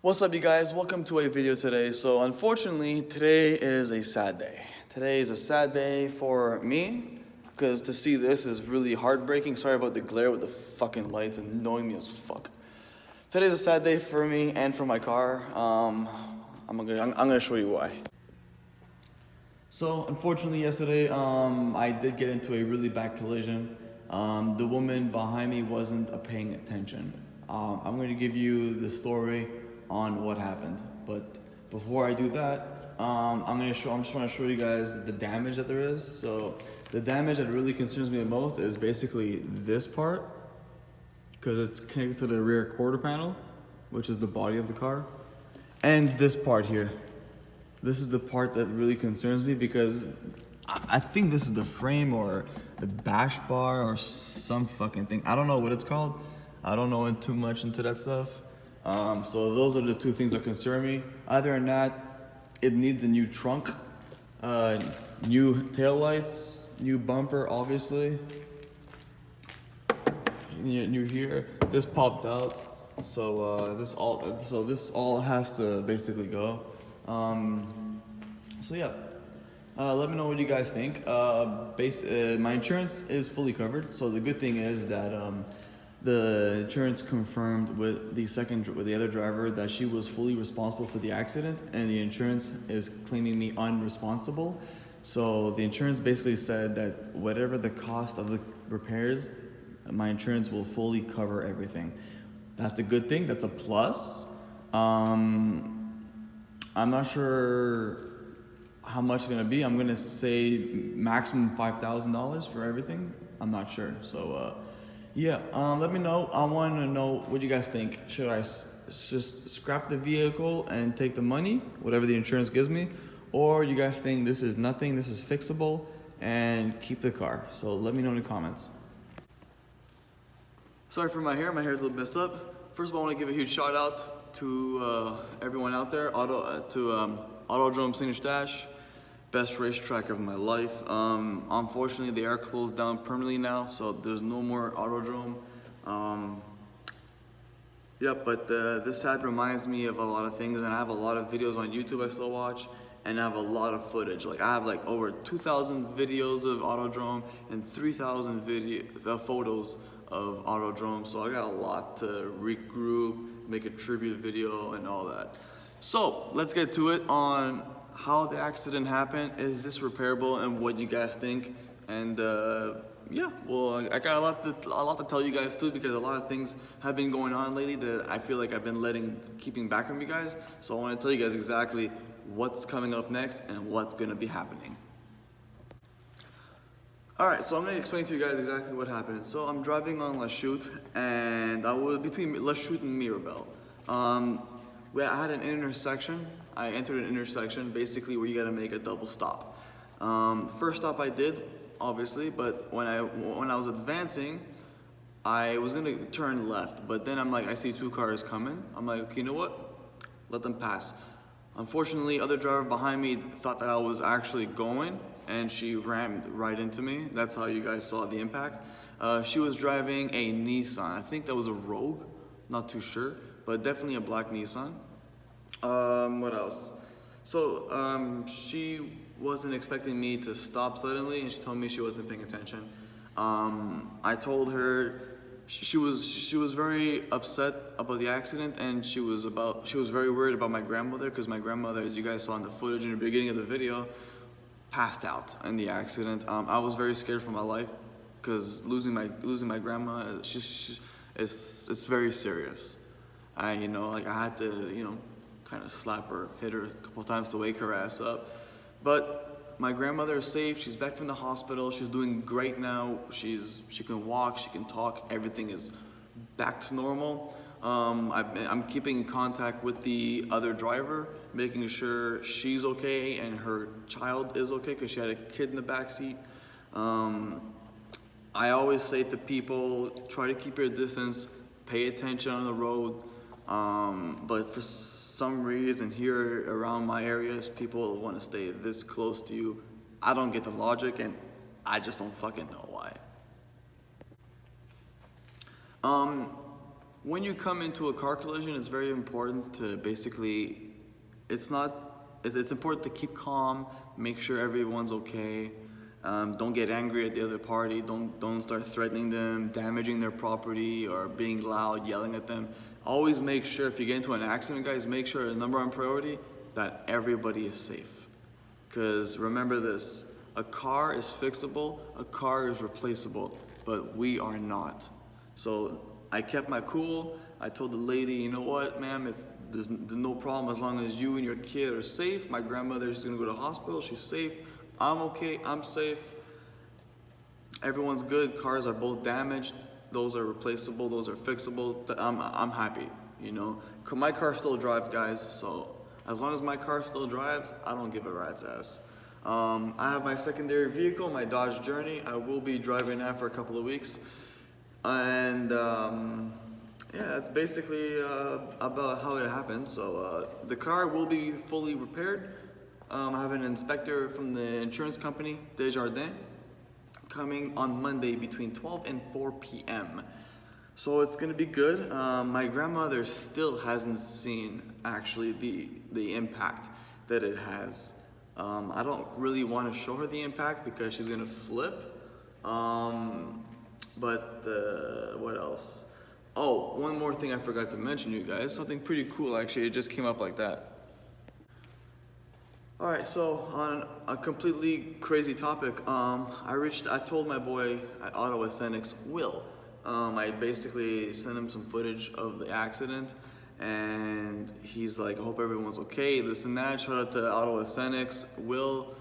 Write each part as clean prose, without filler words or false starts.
What's up, you guys? Welcome to a video today. So unfortunately, today is a sad day. Today is a sad day for me because to see this is really heartbreaking. Sorry about the glare with the fucking lights, annoying me as fuck. Today's a sad day for me and for my car. I'm gonna show you why. So unfortunately, yesterday I did get into a really bad collision. The woman behind me wasn't paying attention. I'm going to give you the story on what happened, but before I do that, I'm just want to show you guys the damage that there is. So the damage that really concerns me the most is basically this part, because it's connected to the rear quarter panel, which is the body of the car, and this part here. This is the part that really concerns me because I think this is the frame or the bash bar or some fucking thing. I don't know what it's called. I don't know too much into that stuff. So those are the two things that concern me. Other than that, it needs a new trunk, new taillights, new bumper, obviously. New here. This popped out, so this all has to basically go. So yeah, let me know what you guys think. My insurance is fully covered, so the good thing is that the insurance confirmed with the other driver that she was fully responsible for the accident, and the insurance is claiming me unresponsible. So the insurance basically said that whatever the cost of the repairs, my insurance will fully cover everything. That's a good thing. That's a plus. I'm not sure how much it's gonna be. I'm gonna say maximum $5,000 for everything. I'm not sure. So yeah, let me know. I want to know what you guys think. Should I just scrap the vehicle and take the money, whatever the insurance gives me, or you guys think this is nothing, this is fixable, and keep the car? So let me know in the comments. Sorry for my hair is a little messed up. First of all, I want to give a huge shout out to everyone out there, Autodrome St. Eustache, best racetrack of my life. Unfortunately, they are closed down permanently now, so there's no more Autodrome. But this ad reminds me of a lot of things, and I have a lot of videos on YouTube I still watch, and I have a lot of footage. Like I have like over 2,000 videos of Autodrome and 3,000 photos of Autodrome, so I got a lot to regroup, make a tribute video and all that. So let's get to it on how the accident happened. Is this repairable, and what you guys think? And yeah, well, I got a lot to tell you guys too, because a lot of things have been going on lately that I feel like I've been keeping back from you guys. So I want to tell you guys exactly what's coming up next and what's going to be happening. Alright, so I'm going to explain to you guys exactly what happened. So I'm driving on La Chute, and I was between La Chute and Mirabel. I had an intersection. I entered an intersection basically where you gotta make a double stop. First stop I did, obviously, but when I was advancing, I was gonna turn left, but then I'm like, I see two cars coming. I'm like, okay, you know what? Let them pass. Unfortunately, other driver behind me thought that I was actually going, and she rammed right into me. That's how you guys saw the impact. She was driving a Nissan. I think that was a Rogue, not too sure, but definitely a black Nissan. What else? So she wasn't expecting me to stop suddenly, and she told me she wasn't paying attention. I told her she was very upset about the accident, and she was very worried about my grandmother, because my grandmother, as you guys saw in the footage in the beginning of the video, passed out in the accident. I was very scared for my life, because losing my grandma, it's very serious. I had to, kind of slap her, hit her a couple times to wake her ass up. But my grandmother is safe. She's back from the hospital. She's doing great now. She can walk, she can talk. Everything is back to normal. I'm keeping in contact with the other driver, making sure she's okay and her child is okay, because she had a kid in the back seat. I always say to people, try to keep your distance, pay attention on the road. But for some reason here around my areas, people want to stay this close to you. I don't get the logic, and I just don't fucking know why. when you come into a car collision, it's very important to basically, it's important to keep calm, make sure everyone's okay. Don't get angry at the other party. Don't start threatening them, damaging their property, or being loud, yelling at them. Always make sure if you get into an accident, guys, make sure the number one priority that everybody is safe. Because remember this, a car is fixable, a car is replaceable, but we are not. So I kept my cool. I told the lady, you know what, ma'am, there's no problem as long as you and your kid are safe. My grandmother's gonna go to the hospital, she's safe. I'm okay, I'm safe. Everyone's good, cars are both damaged. Those are replaceable, those are fixable. I'm happy, you know. My car still drives, guys, so as long as my car still drives, I don't give a rat's ass. I have my secondary vehicle, my Dodge Journey. I will be driving that for a couple of weeks. And yeah, that's basically about how it happened. So the car will be fully repaired. I have an inspector from the insurance company, Desjardins, coming on Monday between 12 and 4 p.m. So it's gonna be good. My grandmother still hasn't seen actually the impact that it has. I don't really want to show her the impact because she's gonna flip. But what else? Oh, one more thing I forgot to mention, you guys. Something pretty cool actually. It just came up like that. All right, so on a completely crazy topic, I told my boy at Ottawa Scenics, Will. I basically sent him some footage of the accident, and he's like, I hope everyone's okay, this and that. Shout out to Ottawa Scenics. Will,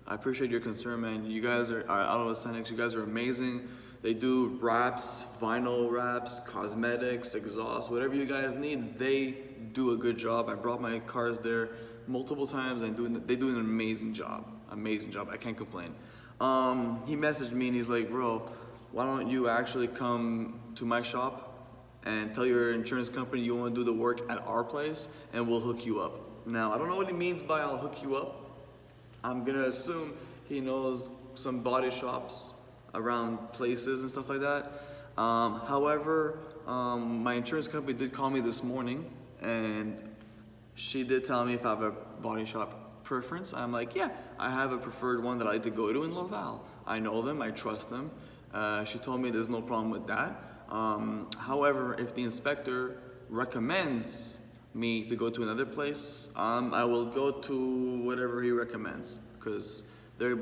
I appreciate your concern, man. You guys are Ottawa Scenics, you guys are amazing. They do wraps, vinyl wraps, cosmetics, exhaust, whatever you guys need, they do a good job. I brought my cars there multiple times and they do an amazing job. Amazing job, I can't complain. He messaged me and he's like, bro, why don't you actually come to my shop and tell your insurance company you want to do the work at our place and we'll hook you up. Now, I don't know what he means by I'll hook you up. I'm gonna assume he knows some body shops around places and stuff like that. However, my insurance company did call me this morning and she did tell me if I have a body shop preference. I'm like, yeah, I have a preferred one that I like to go to in Laval. I know them, I trust them. She told me there's no problem with that. However, if the inspector recommends me to go to another place, I will go to whatever he recommends, because they're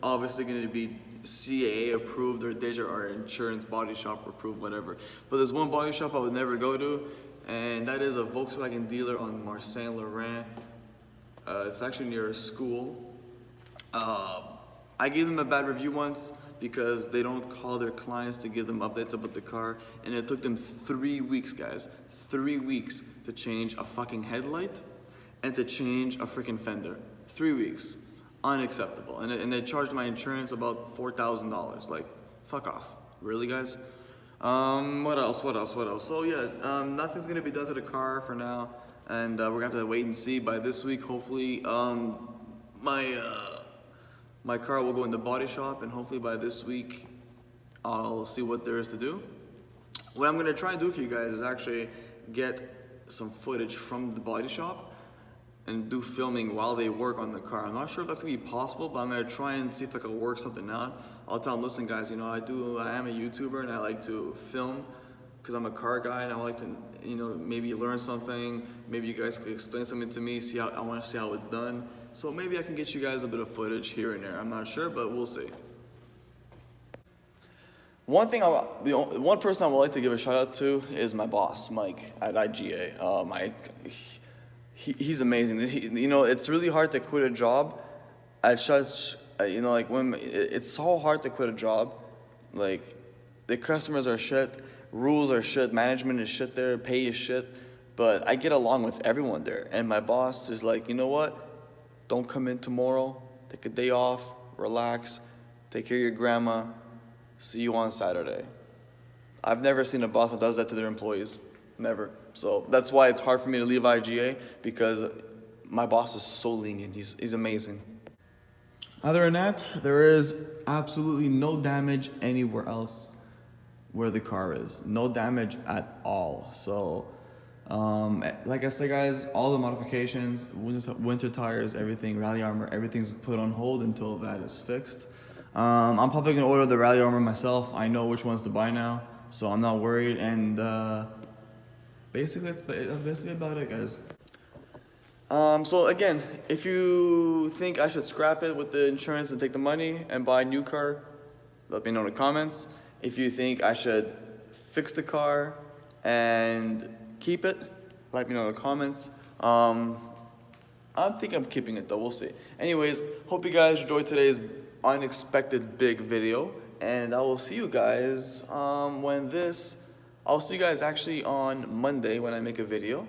obviously going to be CAA approved or Deja or insurance body shop approved, whatever. But there's one body shop I would never go to, and that is a Volkswagen dealer on Marsaint Laurent. It's actually near a school. I gave them a bad review once because they don't call their clients to give them updates about the car, and it took them 3 weeks, guys. 3 weeks to change a fucking headlight and to change a freaking fender. 3 weeks. Unacceptable. And they charged my insurance about $4,000. Like, fuck off. Really, guys? What else? So yeah, nothing's gonna be done to the car for now, and we're gonna have to wait and see. By this week, hopefully, my car will go in the body shop, and hopefully by this week, I'll see what there is to do. What I'm gonna try and do for you guys is actually get some footage from the body shop and do filming while they work on the car. I'm not sure if that's gonna be possible, but I'm gonna try and see if I can work something out. I'll tell them, listen guys, you know, I am a YouTuber and I like to film because I'm a car guy and I like to, you know, maybe learn something. Maybe you guys can explain something to me, I wanna see how it's done. So maybe I can get you guys a bit of footage here and there. I'm not sure, but we'll see. One person I would like to give a shout out to is my boss, Mike, at IGA. Mike, he's amazing. You know, it's really hard to quit a job at such, you know, like when it's so hard to quit a job. Like, the customers are shit, rules are shit, management is shit there, pay is shit. But I get along with everyone there. And my boss is like, you know what? Don't come in tomorrow. Take a day off, relax, take care of your grandma. See you on Saturday. I've never seen a boss that does that to their employees. Never. So that's why it's hard for me to leave IGA, because my boss is so lenient. He's amazing. Other than that, there is absolutely no damage anywhere else. where the car is. No damage at all. So, like I said, guys, all the modifications, winter tires, everything, rally armor, everything's put on hold until that is fixed. I'm probably gonna order the rally armor myself. I know which ones to buy now, so I'm not worried. And basically, that's basically about it, guys. So again, if you think I should scrap it with the insurance and take the money and buy a new car, let me know in the comments. If you think I should fix the car and keep it, let me know in the comments. I think I'm keeping it though, we'll see. Anyways, hope you guys enjoyed today's unexpected big video, and I will see you guys I'll see you guys actually on Monday when I make a video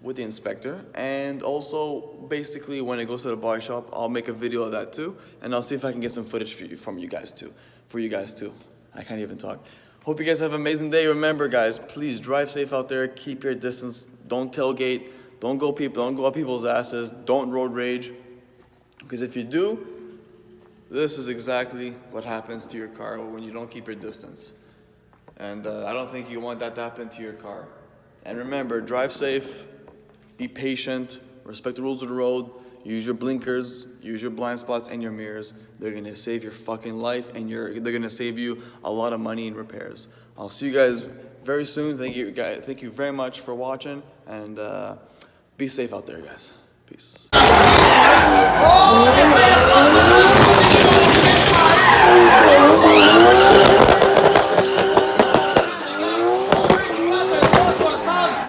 with the inspector, and also basically when it goes to the body shop, I'll make a video of that too, and I'll see if I can get some footage for you guys too. I can't even talk. Hope you guys have an amazing day. Remember, guys, please drive safe out there. Keep your distance. Don't tailgate. Don't go up people's asses. Don't road rage, because if you do, this is exactly what happens to your car when you don't keep your distance. And I don't think you want that to happen to your car. And remember, drive safe, be patient, respect the rules of the road, use your blinkers, use your blind spots and your mirrors. They're gonna save your fucking life, and they're gonna save you a lot of money in repairs. I'll see you guys very soon. Thank you very much for watching, and be safe out there, guys. Peace. Oh!